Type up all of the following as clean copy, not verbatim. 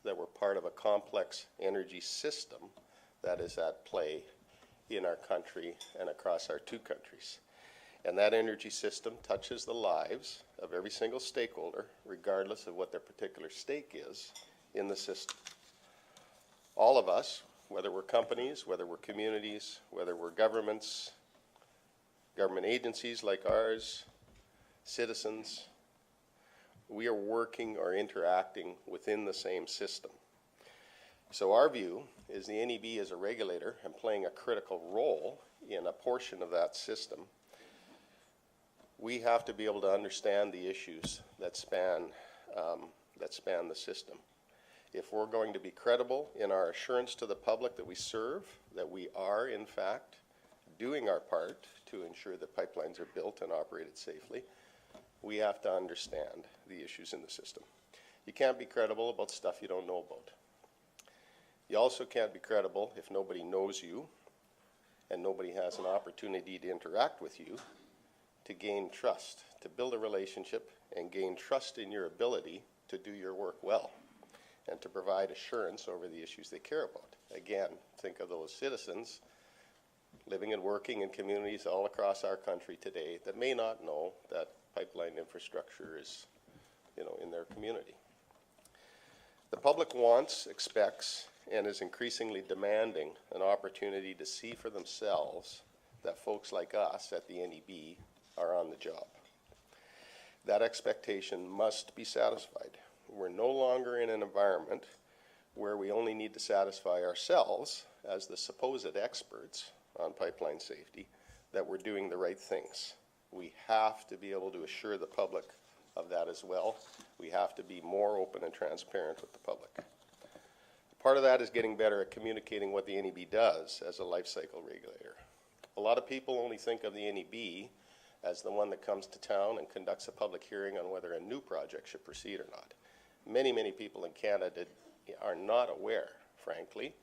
that we're part of a complex energy system that is at play in our country and across our two countries. And that energy system touches the lives of every single stakeholder, regardless of what their particular stake is in the system. All of us, whether we're companies, whether we're communities, whether we're governments, government agencies like ours, citizens, we are working or interacting within the same system. So our view is the NEB is a regulator and playing a critical role in a portion of that system. We have to be able to understand the issues that span the system. If we're going to be credible in our assurance to the public that we serve, that we are in fact doing our part to ensure that pipelines are built and operated safely, we have to understand the issues in the system. You can't be credible about stuff you don't know about. You also can't be credible if nobody knows you and nobody has an opportunity to interact with you to gain trust, to build a relationship and gain trust in your ability to do your work well and to provide assurance over the issues they care about. Again, think of those citizens living and working in communities all across our country today that may not know that pipeline infrastructure is, in their community. The public wants, expects, and is increasingly demanding an opportunity to see for themselves that folks like us at the NEB are on the job. That expectation must be satisfied. We're no longer in an environment where we only need to satisfy ourselves as the supposed experts on pipeline safety that we're doing the right things. We have to be able to assure the public of that as well. We have to be more open and transparent with the public. Part of that is getting better at communicating what the NEB does as a life cycle regulator. A lot of people only think of the NEB as the one that comes to town and conducts a public hearing on whether a new project should proceed or not. Many, many people in Canada are not aware, frankly,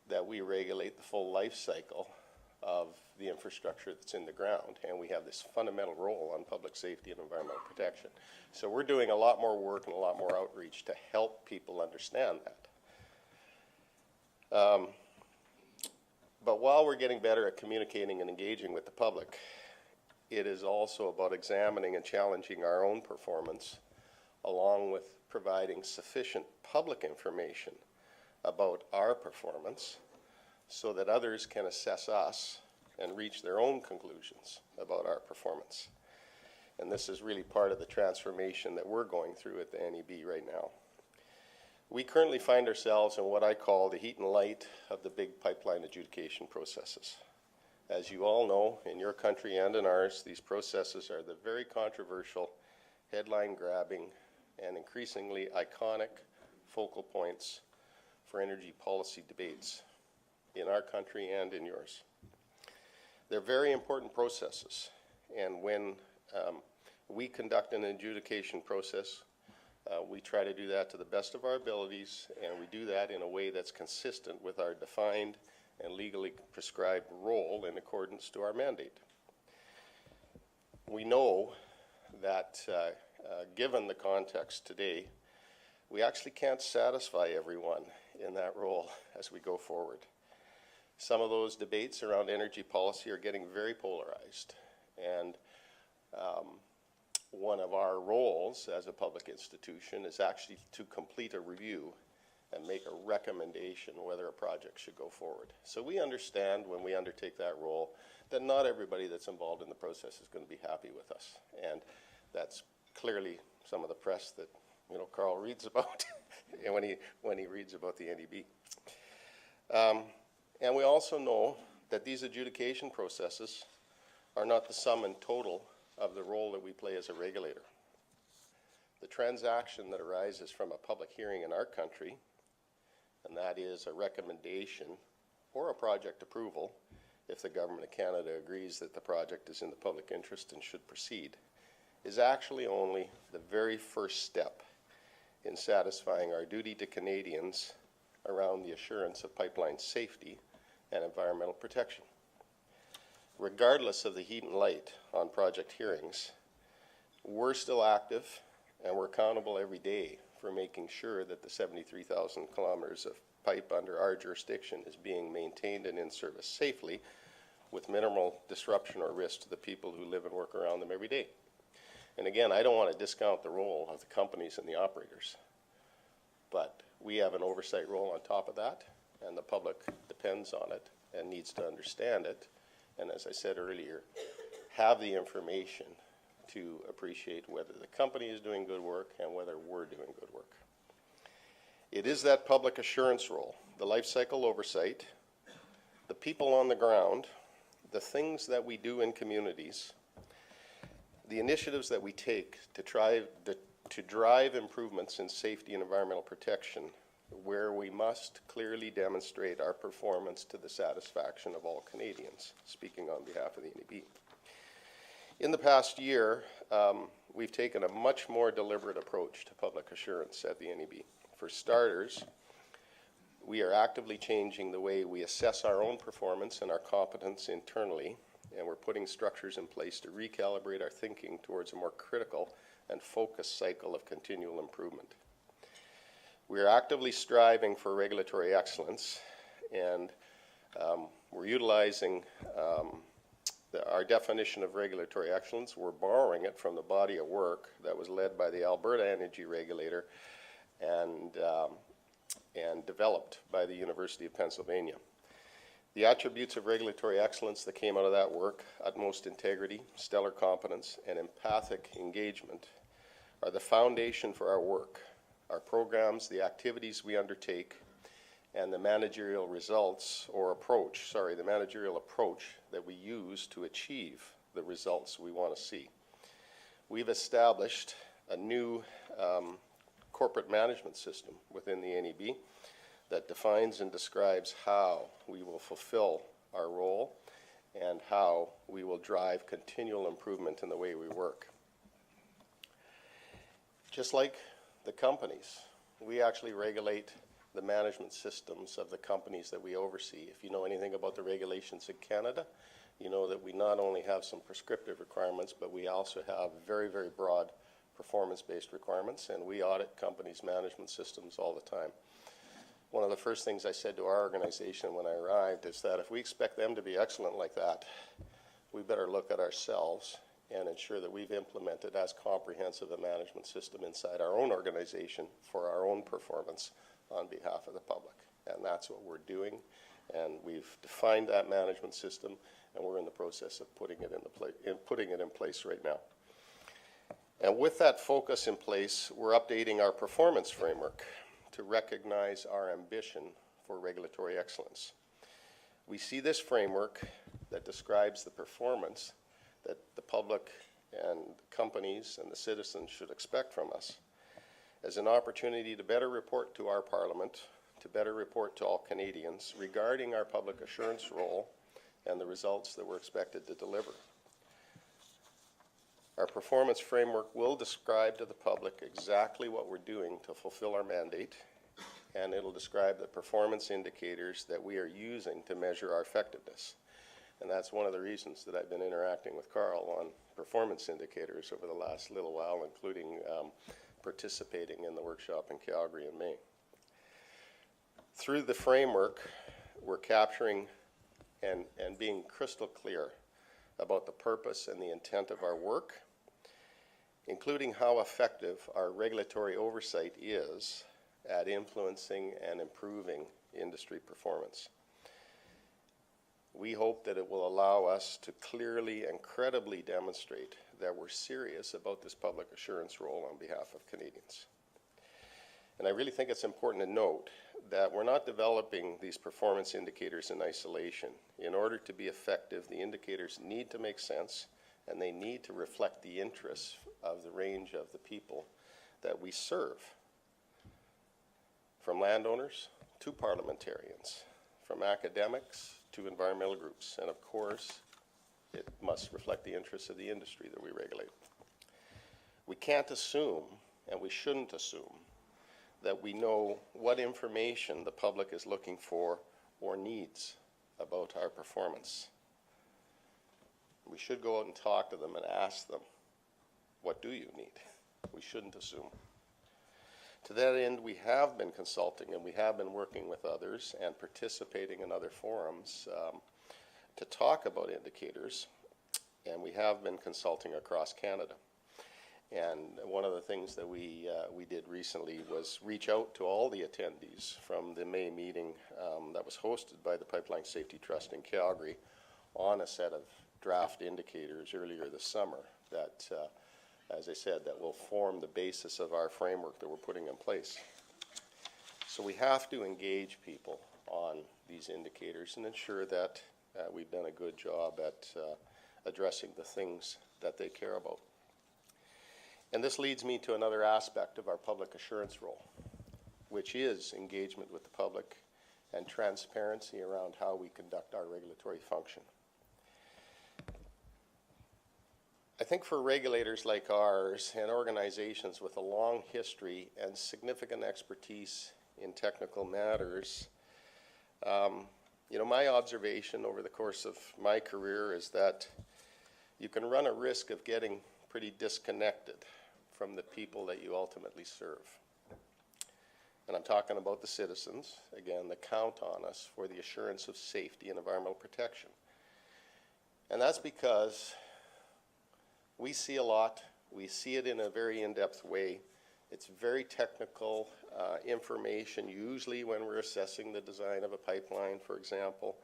that we regulate the full life cycle of the infrastructure that's in the ground, and we have this fundamental role on public safety and environmental protection. So we're doing a lot more work and a lot more outreach to help people understand that. But while we're getting better at communicating and engaging with the public, it is also about examining and challenging our own performance, along with providing sufficient public information about our performance so that others can assess us and reach their own conclusions about our performance. And this is really part of the transformation that we're going through at the NEB right now. We currently find ourselves in what I call the heat and light of the big pipeline adjudication processes. As you all know, in your country and in ours, these processes are the very controversial, headline-grabbing, and increasingly iconic focal points for energy policy debates in our country and in yours. They're very important processes, and when we conduct an adjudication process, we try to do that to the best of our abilities, and we do that in a way that's consistent with our defined and legally prescribed role in accordance to our mandate. We know that given the context today, we actually can't satisfy everyone in that role as we go forward. Some of those debates around energy policy are getting very polarized, and one of our roles as a public institution is actually to complete a review and make a recommendation whether a project should go forward. So we understand when we undertake that role that not everybody that's involved in the process is going to be happy with us, and that's clearly some of the press that Carl reads about when he reads about the NEB. And we also know that these adjudication processes are not the sum and total of the role that we play as a regulator. The transaction that arises from a public hearing in our country, and that is a recommendation or a project approval if the Government of Canada agrees that the project is in the public interest and should proceed, is actually only the very first step in satisfying our duty to Canadians around the assurance of pipeline safety and environmental protection. Regardless of the heat and light on project hearings, we're still active and we're accountable every day for making sure that the 73,000 kilometers of pipe under our jurisdiction is being maintained and in service safely with minimal disruption or risk to the people who live and work around them every day. And again, I don't want to discount the role of the companies and the operators, but we have an oversight role on top of that, and the public depends on it and needs to understand it, and as I said earlier, have the information to appreciate whether the company is doing good work and whether we're doing good work. It is that public assurance role, the life cycle oversight, the people on the ground, the things that we do in communities, the initiatives that we take to drive improvements in safety and environmental protection, where we must clearly demonstrate our performance to the satisfaction of all Canadians, speaking on behalf of the NEB. In the past year, we've taken a much more deliberate approach to public assurance at the NEB. For starters, we are actively changing the way we assess our own performance and our competence internally, and we're putting structures in place to recalibrate our thinking towards a more critical and focused cycle of continual improvement. We are actively striving for regulatory excellence, and we're utilizing our definition of regulatory excellence. We're borrowing it from the body of work that was led by the Alberta Energy Regulator and developed by the University of Pennsylvania. The attributes of regulatory excellence that came out of that work, utmost integrity, stellar competence, and empathic engagement, are the foundation for our work, our programs, the activities we undertake, and the managerial results or approach, the managerial approach that we use to achieve the results we want to see. We've established a new corporate management system within the NEB that defines and describes how we will fulfill our role and how we will drive continual improvement in the way we work. Just like the companies, we actually regulate the management systems of the companies that we oversee. If you know anything about the regulations in Canada, you know that we not only have some prescriptive requirements, but we also have very, very broad performance-based requirements, and we audit companies' management systems all the time. One of the first things I said to our organization when I arrived is that if we expect them to be excellent like that, we better look at ourselves and ensure that we've implemented as comprehensive a management system inside our own organization for our own performance on behalf of the public. And that's what we're doing, and we've defined that management system, and we're in the process of putting it in place right now. And with that focus in place, we're updating our performance framework to recognize our ambition for regulatory excellence. We see this framework that describes the performance that the public and companies and the citizens should expect from us as an opportunity to better report to our Parliament, to better report to all Canadians regarding our public assurance role and the results that we're expected to deliver. Our performance framework will describe to the public exactly what we're doing to fulfill our mandate, and it'll describe the performance indicators that we are using to measure our effectiveness. And that's one of the reasons that I've been interacting with Carl on performance indicators over the last little while, including participating in the workshop in Calgary in May. Through the framework, we're capturing and being crystal clear about the purpose and the intent of our work, including how effective our regulatory oversight is at influencing and improving industry performance. We hope that it will allow us to clearly and credibly demonstrate that we're serious about this public assurance role on behalf of Canadians. And I really think it's important to note that we're not developing these performance indicators in isolation. In order to be effective, the indicators need to make sense, and they need to reflect the interests of the range of the people that we serve, from landowners to parliamentarians, from academics to environmental groups, and of course, it must reflect the interests of the industry that we regulate. We can't assume, and we shouldn't assume, that we know what information the public is looking for or needs about our performance. We should go out and talk to them and ask them, what do you need? We shouldn't assume. To that end, we have been consulting and we have been working with others and participating in other forums to talk about indicators, and we have been consulting across Canada. And one of the things that we did recently was reach out to all the attendees from the May meeting that was hosted by the Pipeline Safety Trust in Calgary on a set of draft indicators earlier this summer that, as I said, that will form the basis of our framework that we're putting in place. So we have to engage people on these indicators and ensure that we've done a good job at addressing the things that they care about. And this leads me to another aspect of our public assurance role, which is engagement with the public and transparency around how we conduct our regulatory function. I think for regulators like ours and organizations with a long history and significant expertise in technical matters, you know, my observation over the course of my career is that you can run a risk of getting pretty disconnected from the people that you ultimately serve. And I'm talking about the citizens, again, that count on us for the assurance of safety and environmental protection. And that's because we see a lot. We see it in a very in-depth way. It's very technical information, usually when we're assessing the design of a pipeline, for example.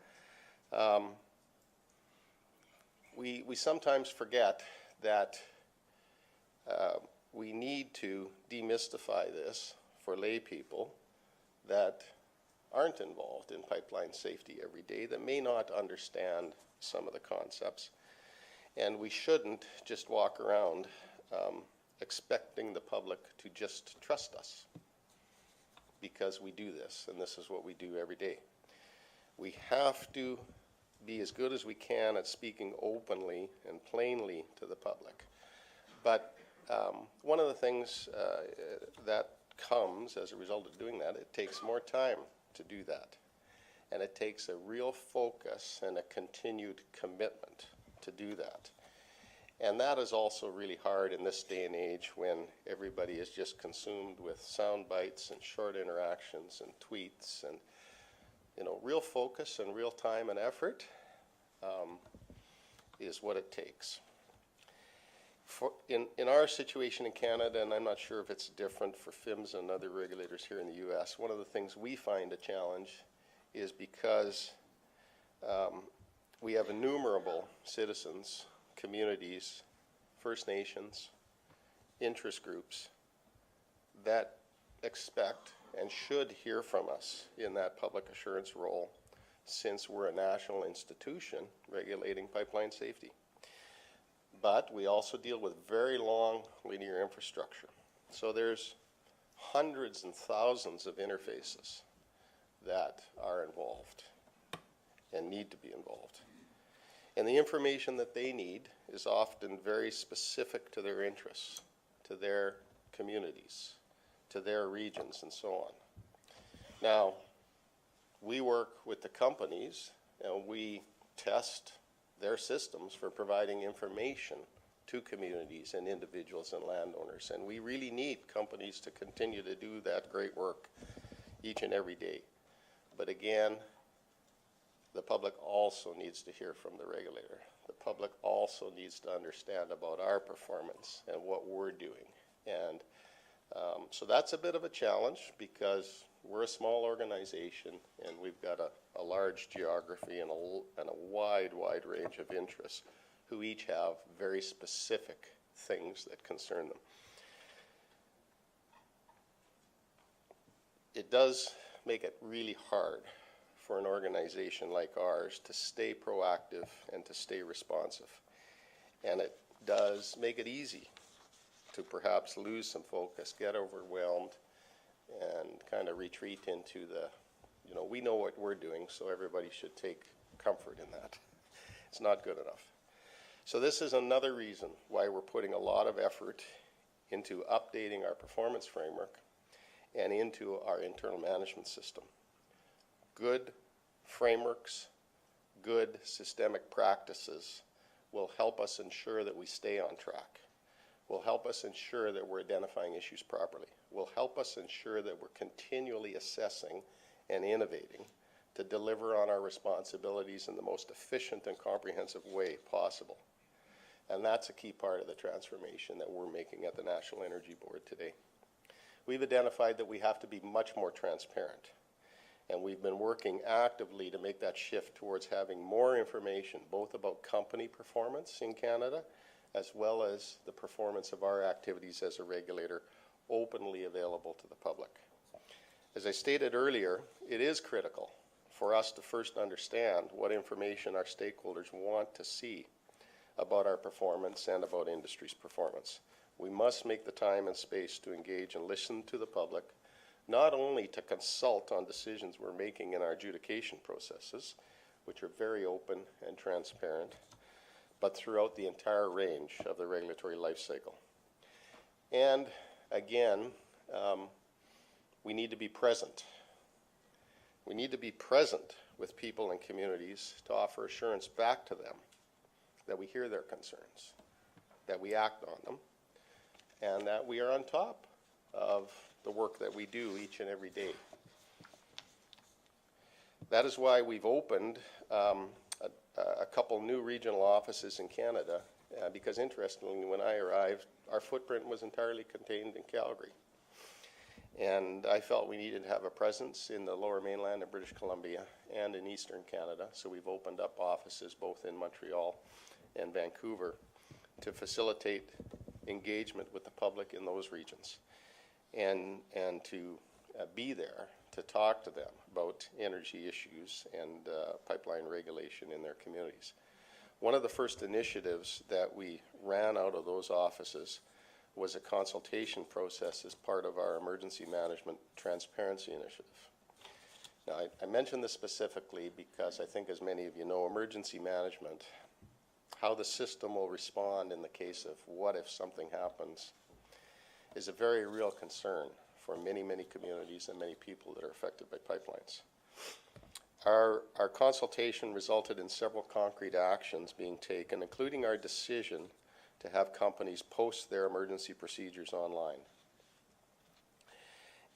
We sometimes forget that we need to demystify this for lay people that aren't involved in pipeline safety every day, that may not understand some of the concepts. And we shouldn't just walk around expecting the public to just trust us, because we do this, and this is what we do every day. We have to be as good as we can at speaking openly and plainly to the public. But one of the things that comes as a result of doing that, it takes more time to do that. And it takes a real focus and a continued commitment to do that. And that is also really hard in this day and age when everybody is just consumed with sound bites and short interactions and tweets. And, you know, real focus and real time and effort is what it takes. In our situation in Canada, and I'm not sure if it's different for PHMSA and other regulators here in the U.S., one of the things we find a challenge is because we have innumerable citizens, communities, First Nations, interest groups that expect and should hear from us in that public assurance role, since we're a national institution regulating pipeline safety. But we also deal with very long linear infrastructure. So there's hundreds and thousands of interfaces that are involved and need to be involved. And the information that they need is often very specific to their interests, to their communities, to their regions, and so on. Now, we work with the companies and we test their systems for providing information to communities and individuals and landowners. And we really need companies to continue to do that great work each and every day. But again, the public also needs to hear from the regulator. The public also needs to understand about our performance and what we're doing. And so that's a bit of a challenge, because we're a small organization and we've got a large geography and a wide range of interests who each have very specific things that concern them. It does make it really hard for an organization like ours to stay proactive and to stay responsive. And it does make it easy to perhaps lose some focus, get overwhelmed, and kind of retreat into the, you know, we know what we're doing, so everybody should take comfort in that. It's not good enough. So this is another reason why we're putting a lot of effort into updating our performance framework and into our internal management system. Good frameworks, good systemic practices will help us ensure that we stay on track. will help us ensure that we're identifying issues properly, will help us ensure that we're continually assessing and innovating to deliver on our responsibilities in the most efficient and comprehensive way possible. And that's a key part of the transformation that we're making at the National Energy Board today. We've identified that we have to be much more transparent, and we've been working actively to make that shift towards having more information, both about company performance in Canada, as well as the performance of our activities as a regulator, openly available to the public. As I stated earlier, it is critical for us to first understand what information our stakeholders want to see about our performance and about industry's performance. We must make the time and space to engage and listen to the public, not only to consult on decisions we're making in our adjudication processes, which are very open and transparent, but throughout the entire range of the regulatory life cycle. And again, we need to be present. We need to be present with people and communities to offer assurance back to them that we hear their concerns, that we act on them, and that we are on top of the work that we do each and every day. That is why we've opened a couple new regional offices in Canada, because interestingly, when I arrived, our footprint was entirely contained in Calgary. And I felt we needed to have a presence in the Lower Mainland of British Columbia and in Eastern Canada, so we've opened up offices both in Montreal and Vancouver to facilitate engagement with the public in those regions, and to be there to talk to them about energy issues and pipeline regulation in their communities. One of the first initiatives that we ran out of those offices was a consultation process as part of our Emergency Management Transparency Initiative. Now, I mention this specifically because I think, as many of you know, emergency management, how the system will respond in the case of what if something happens, is a very real concern for many, many communities and many people that are affected by pipelines. Our consultation resulted in several concrete actions being taken, including our decision to have companies post their emergency procedures online.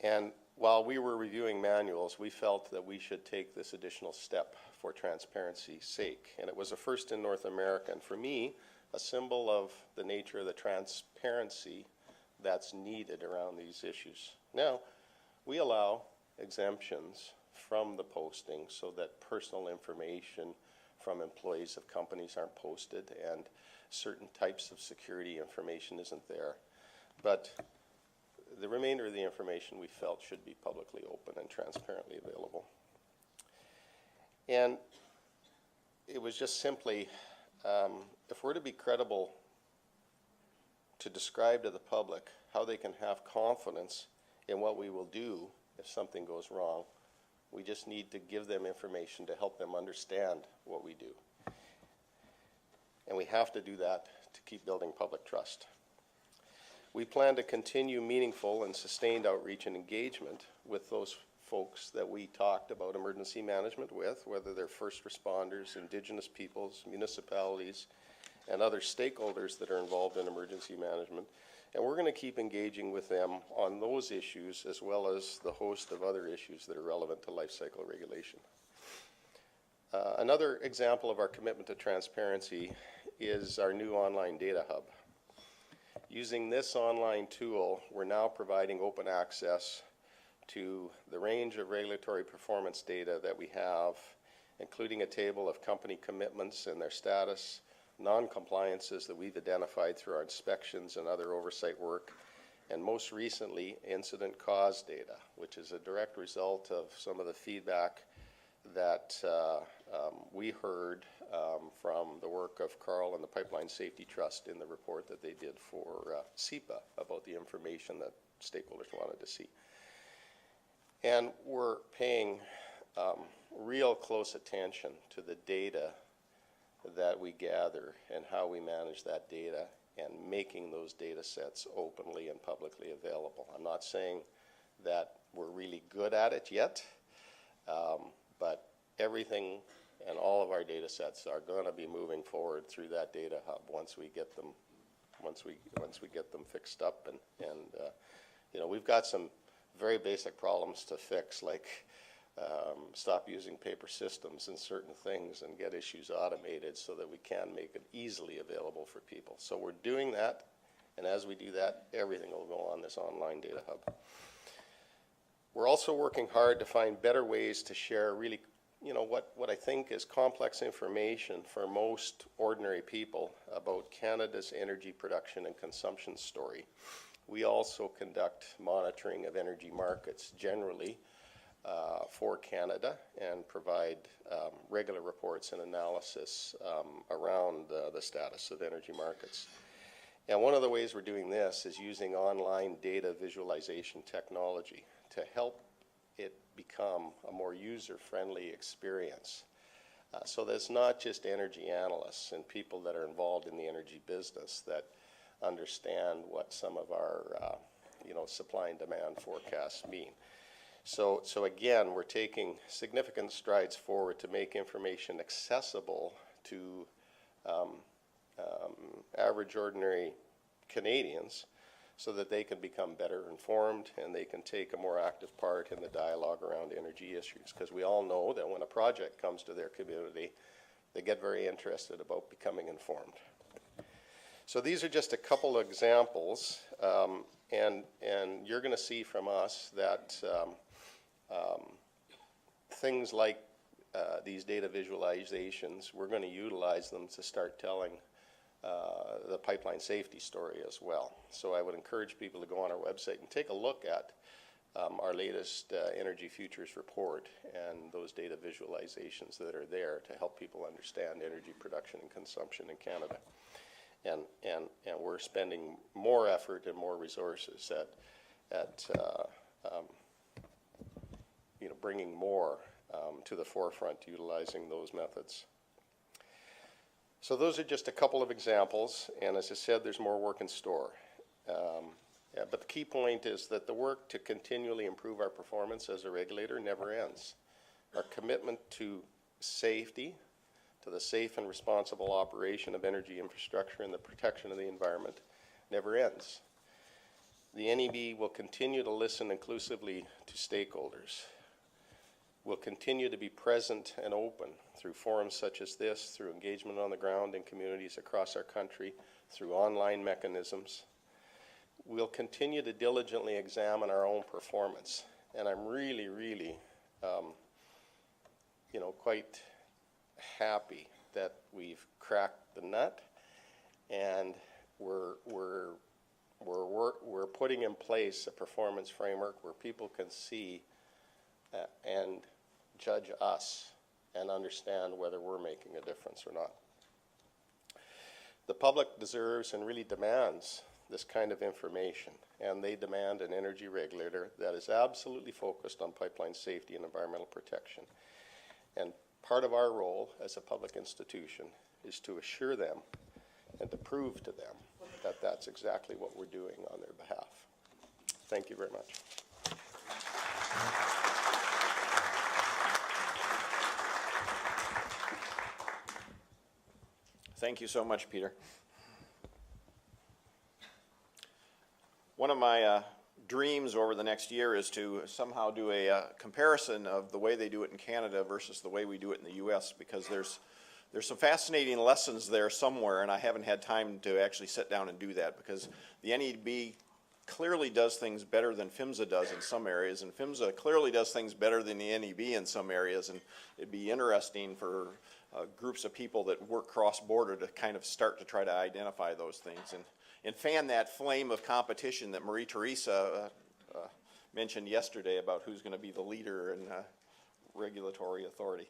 And while we were reviewing manuals, we felt that we should take this additional step for transparency's sake. And it was a first in North America, and for me, a symbol of the nature of the transparency that's needed around these issues. Now, we allow exemptions from the posting so that personal information from employees of companies aren't posted and certain types of security information isn't there. But the remainder of the information we felt should be publicly open and transparently available. And it was just simply, if we're to be credible to describe to the public how they can have confidence in what we will do if something goes wrong, we just need to give them information to help them understand what we do. And we have to do that to keep building public trust. We plan to continue meaningful and sustained outreach and engagement with those folks that we talked about emergency management with, whether they're first responders, Indigenous peoples, municipalities, and other stakeholders that are involved in emergency management. And we're going to keep engaging with them on those issues, as well as the host of other issues that are relevant to life cycle regulation. Another example of our commitment to transparency is our new online data hub. Using this online tool, we're now providing open access to the range of regulatory performance data that we have, including a table of company commitments and their status, non-compliances that we've identified through our inspections and other oversight work, and most recently, incident cause data, which is a direct result of some of the feedback that we heard from the work of Carl and the Pipeline Safety Trust in the report that they did for CEPA about the information that stakeholders wanted to see. And we're paying real close attention to the data that we gather and how we manage that data and making those data sets openly and publicly available. I'm not saying that we're really good at it yet, but everything and all of our data sets are going to be moving forward through that data hub once we get them once we get them fixed up. And you know, we've got some very basic problems to fix, like stop using paper systems in certain things and get issues automated so that we can make it easily available for people. So we're doing that, and as we do that, everything will go on this online data hub. We're also working hard to find better ways to share really, you know, what I think is complex information for most ordinary people about Canada's energy production and consumption story. We also conduct monitoring of energy markets generally for Canada and provide regular reports and analysis around the status of energy markets. And one of the ways we're doing this is using online data visualization technology to help it become a more user-friendly experience. So that it's not just energy analysts and people that are involved in the energy business that understand what some of our you know, supply and demand forecasts mean. So again, we're taking significant strides forward to make information accessible to average, ordinary Canadians so that they can become better informed and they can take a more active part in the dialogue around energy issues. Because we all know that when a project comes to their community, they get very interested about becoming informed. So these are just a couple of examples, and you're going to see from us that things like these data visualizations, we're going to utilize them to start telling the pipeline safety story as well. So I would encourage people to go on our website and take a look at our latest Energy Futures report and those data visualizations that are there to help people understand energy production and consumption in Canada. And we're spending more effort and more resources at you know, bringing more to the forefront, utilizing those methods. So those are just a couple of examples, and as I said, there's more work in store. But the key point is that the work to continually improve our performance as a regulator never ends. Our commitment to safety, to the safe and responsible operation of energy infrastructure and the protection of the environment never ends. The NEB will continue to listen inclusively to stakeholders. We'll continue to be present and open through forums such as this, through engagement on the ground in communities across our country, through online mechanisms. We'll continue to diligently examine our own performance, and I'm really, really, you know, quite happy that we've cracked the nut, and we're putting in place a performance framework where people can see and judge us and understand whether we're making a difference or not. The public deserves and really demands this kind of information, and they demand an energy regulator that is absolutely focused on pipeline safety and environmental protection. And part of our role as a public institution is to assure them and to prove to them that that's exactly what we're doing on their behalf. Thank you very much. Thank you so much, Peter. One of my dreams over the next year is to somehow do a comparison of the way they do it in Canada versus the way we do it in the U.S., because there's some fascinating lessons there somewhere, and I haven't had time to actually sit down and do that, because the NEB clearly does things better than PHMSA does in some areas, and PHMSA clearly does things better than the NEB in some areas, and it'd be interesting for groups of people that work cross-border to kind of start to try to identify those things and fan that flame of competition that Marie-Theresa mentioned yesterday about who's going to be the leader in regulatory authority.